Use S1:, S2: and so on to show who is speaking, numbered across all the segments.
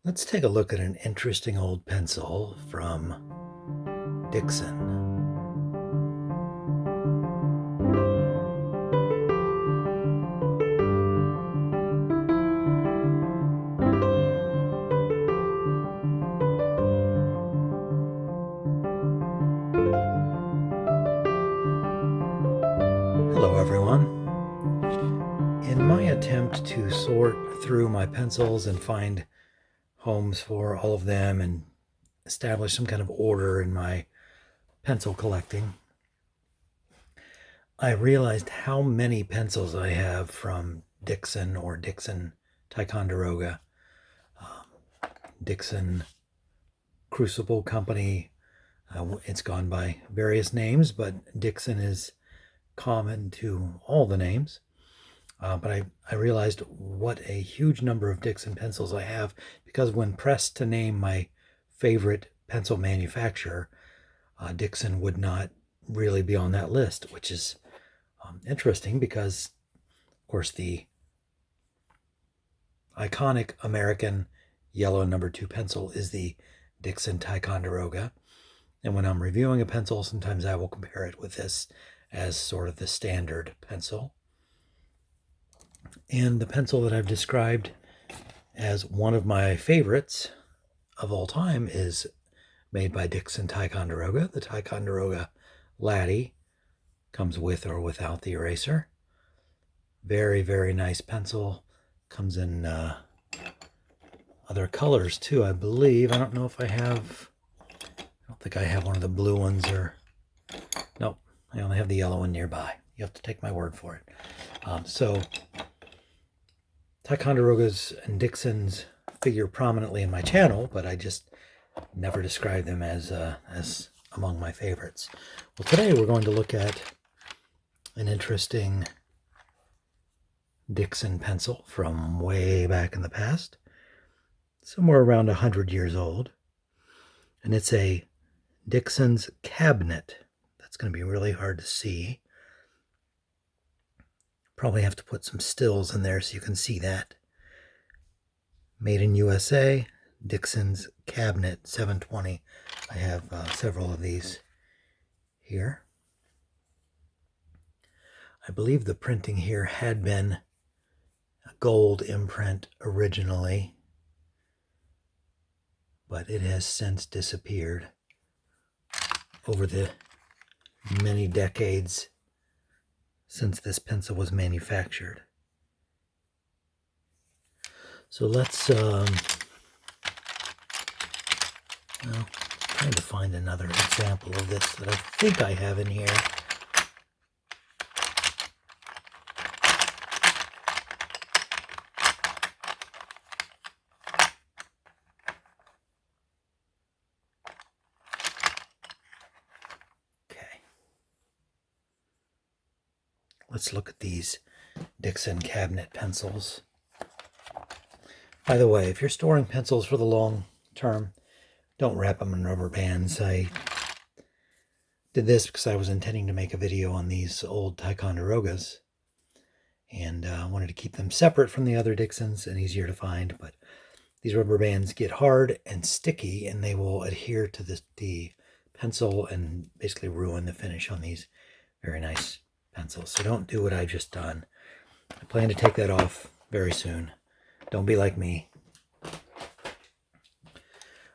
S1: Let's take a look at an interesting old pencil from Dixon. Hello everyone. In my attempt to sort through my pencils and find homes for all of them and establish some kind of order in my pencil collecting, I realized how many pencils I have from Dixon or Dixon Ticonderoga, Dixon Crucible Company. It's gone by various names, but Dixon is common to all the names. But I realized what a huge number of Dixon pencils I have, because when pressed to name my favorite pencil manufacturer, Dixon would not really be on that list, which is interesting because, of course, the iconic American yellow number 2 pencil is the Dixon Ticonderoga. And when I'm reviewing a pencil, sometimes I will compare it with this as sort of the standard pencil. And the pencil that I've described as one of my favorites of all time is made by Dixon Ticonderoga. The Ticonderoga Laddie comes with or without the eraser. Very, very nice pencil. Comes in other colors too, I believe. I don't know if I have... I don't think I have one of the blue ones, or... Nope, I only have the yellow one nearby. You have to take my word for it. So Ticonderogas and Dixons figure prominently in my channel, but I just never describe them as among my favorites. Well, today we're going to look at an interesting Dixon pencil from way back in the past, somewhere around 100 years old, and it's a Dixon's Cabinet. That's going to be really hard to see. Probably have to put some stills in there so you can see that. Made in USA, Dixon's Cabinet 720. I have several of these here. I believe the printing here had been a gold imprint originally, but it has since disappeared over the many decades since this pencil was manufactured. So let's, trying to find another example of this that I think I have in here. Let's look at these Dixon Cabinet pencils. By the way, if you're storing pencils for the long term, don't wrap them in rubber bands. I did this because I was intending to make a video on these old Ticonderogas, and I wanted to keep them separate from the other Dixons and easier to find, but these rubber bands get hard and sticky, and they will adhere to the pencil and basically ruin the finish on these very nice pencils. So don't do what I've just done. I plan to take that off very soon. Don't be like me.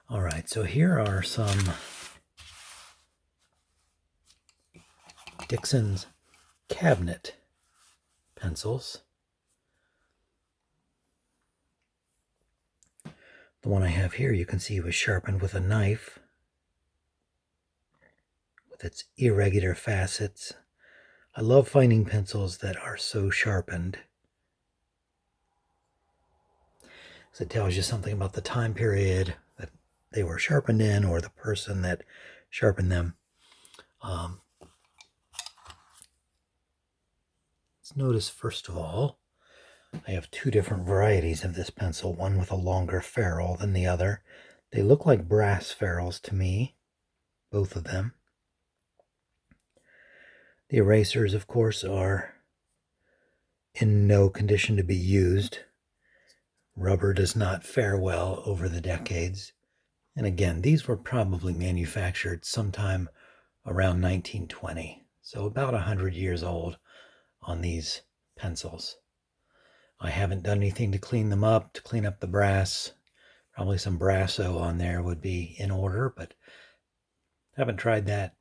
S1: All right, so here are some Dixon's Cabinet pencils. The one I have here, you can see, was sharpened with a knife with its irregular facets. I love finding pencils that are so sharpened, because it tells you something about the time period that they were sharpened in, or the person that sharpened them. Let's notice, first of all, I have two different varieties of this pencil, one with a longer ferrule than the other. They look like brass ferrules to me, both of them. The erasers, of course, are in no condition to be used. Rubber does not fare well over the decades. And again, these were probably manufactured sometime around 1920, so about 100 years old on these pencils. I haven't done anything to clean them up, to clean up the brass. Probably some Brasso on there would be in order, but haven't tried that.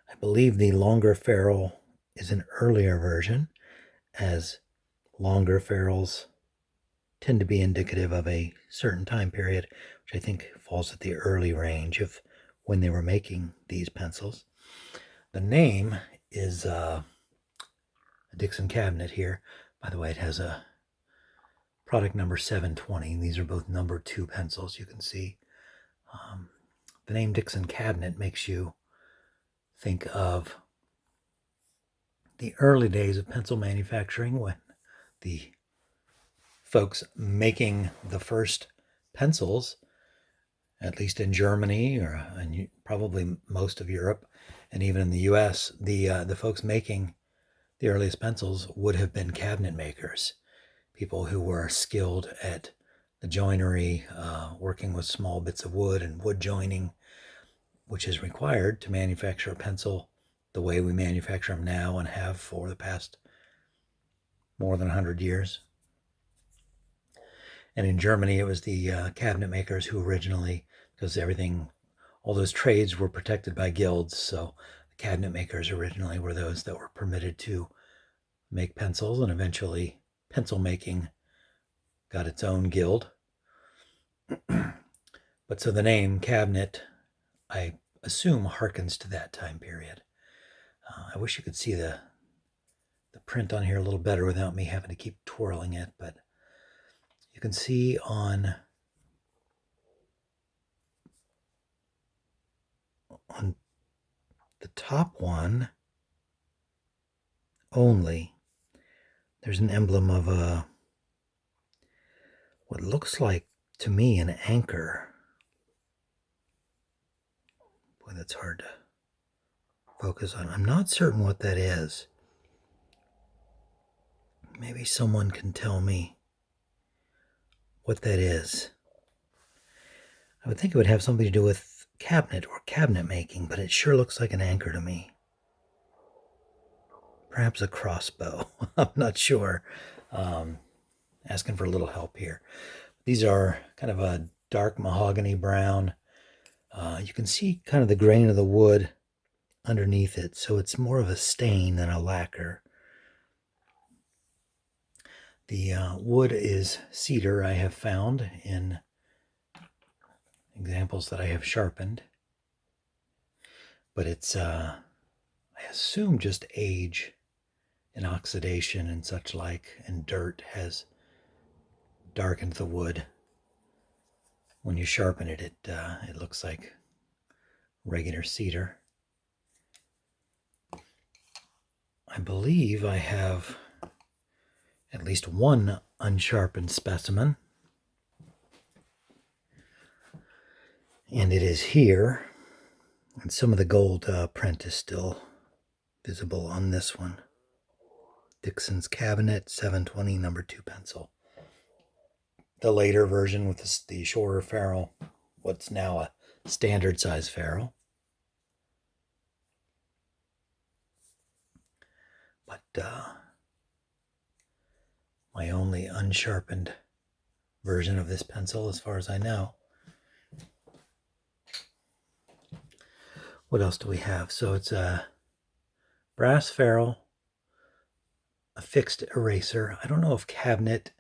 S1: I believe the longer ferrule is an earlier version, as longer ferrules tend to be indicative of a certain time period, which I think falls at the early range of when they were making these pencils. The name is a Dixon Cabinet here. By the way, it has a product number 720. These are both number 2 pencils, you can see. The name Dixon Cabinet makes you think of the early days of pencil manufacturing, when the folks making the first pencils, at least in Germany or and probably most of Europe and even in the US, the folks making the earliest pencils would have been cabinet makers, people who were skilled at the joinery, working with small bits of wood and wood joining, which is required to manufacture a pencil the way we manufacture them now and have for the past more than 100 years. And in Germany, it was the cabinet makers who originally, because all those trades were protected by guilds, so the cabinet makers originally were those that were permitted to make pencils, and eventually pencil making got its own guild. But so the name cabinet, I assume, harkens to that time period. I wish you could see the print on here a little better without me having to keep twirling it, but you can see on the top one only, there's an emblem of what looks like to me an anchor. Boy, that's hard to focus on. I'm not certain what that is. Maybe someone can tell me what that is. I would think it would have something to do with cabinet or cabinet making, but it sure looks like an anchor to me. Perhaps a crossbow. I'm not sure. Asking for a little help here. These are kind of a dark mahogany brown. You can see kind of the grain of the wood underneath it, so it's more of a stain than a lacquer. The wood is cedar, I have found in examples that I have sharpened. But it's, I assume, just age and oxidation and such like, and dirt has darkened the wood. When you sharpen it, it looks like regular cedar. I believe I have at least one unsharpened specimen, and it is here, and some of the gold print is still visible on this one. Dixon's Cabinet 720 number 2 pencil. The later version with the shorter ferrule, what's now a standard size ferrule. But my only unsharpened version of this pencil, as far as I know. What else do we have? So it's a brass ferrule, a fixed eraser. I don't know if cabinet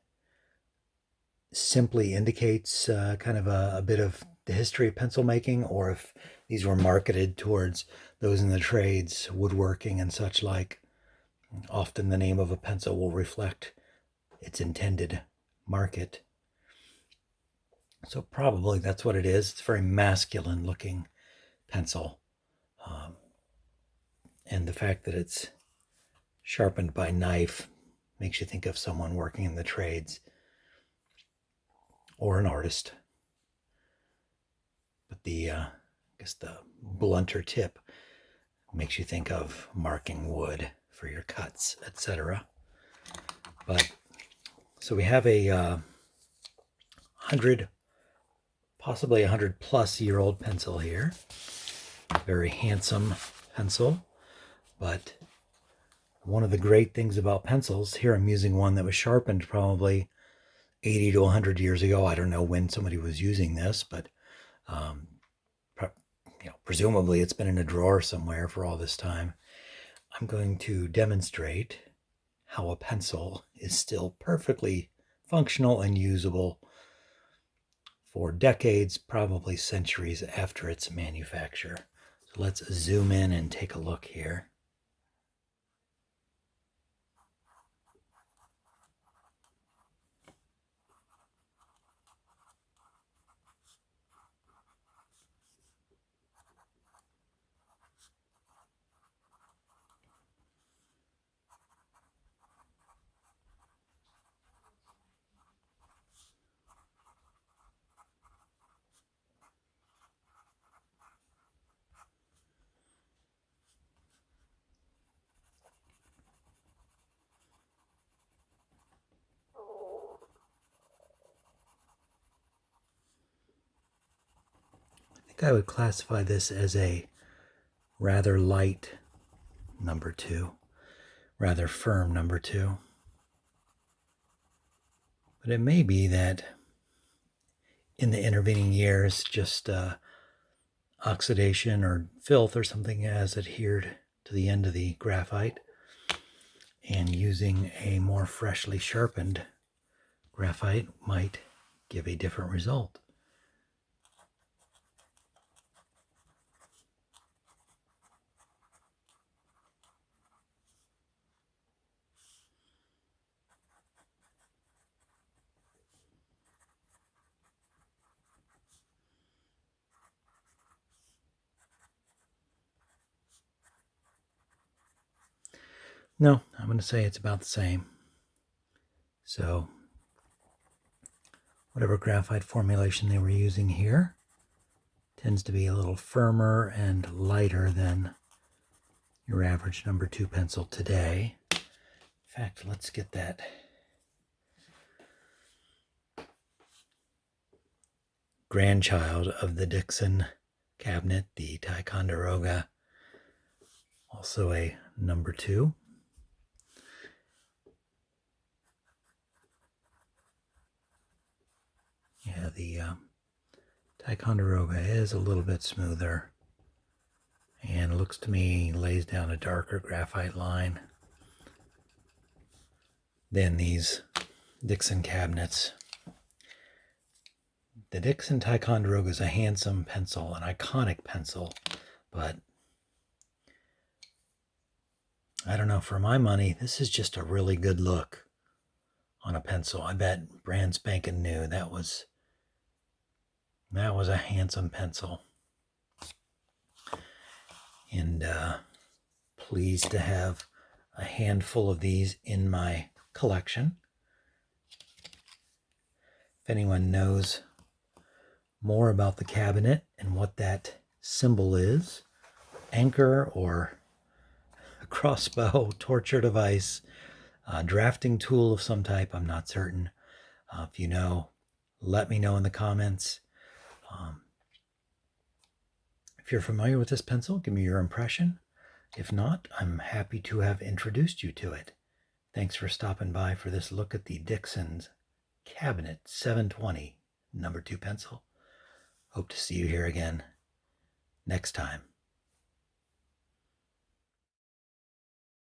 S1: simply indicates kind of a bit of the history of pencil making, or if these were marketed towards those in the trades, woodworking and such like. Often the name of a pencil will reflect its intended market. So probably that's what it is. It's a very masculine looking pencil. And the fact that it's sharpened by knife makes you think of someone working in the trades or an artist. But I guess the blunter tip makes you think of marking wood for your cuts, etc. But So we have a 100, possibly 100+ year old pencil here. Very handsome pencil, but one of the great things about pencils, here I'm using one that was sharpened probably 80 to 100 years ago. I don't know when somebody was using this, but presumably it's been in a drawer somewhere for all this time. I'm going to demonstrate how a pencil is still perfectly functional and usable for decades, probably centuries after its manufacture. So let's zoom in and take a look here. I think I would classify this as a rather light number 2, rather firm number 2. But it may be that in the intervening years, just oxidation or filth or something has adhered to the end of the graphite, and using a more freshly sharpened graphite might give a different result. No, I'm going to say it's about the same. So whatever graphite formulation they were using here tends to be a little firmer and lighter than your average number 2 pencil today. In fact, let's get that grandchild of the Dixon Cabinet, the Ticonderoga, also a number 2. Yeah, the Ticonderoga is a little bit smoother, and looks to me lays down a darker graphite line than these Dixon cabinets. The Dixon Ticonderoga is a handsome pencil, an iconic pencil, but I don't know, for my money, this is just a really good look on a pencil. I bet brand spanking new. That was a handsome pencil. And pleased to have a handful of these in my collection. If anyone knows more about the cabinet and what that symbol is, anchor or a crossbow, torture device, drafting tool of some type, I'm not certain. If you know, let me know in the comments. If you're familiar with this pencil, give me your impression. If not, I'm happy to have introduced you to it. Thanks for stopping by for this look at the Dixon's Cabinet 720 number 2 pencil. Hope to see you here again next time.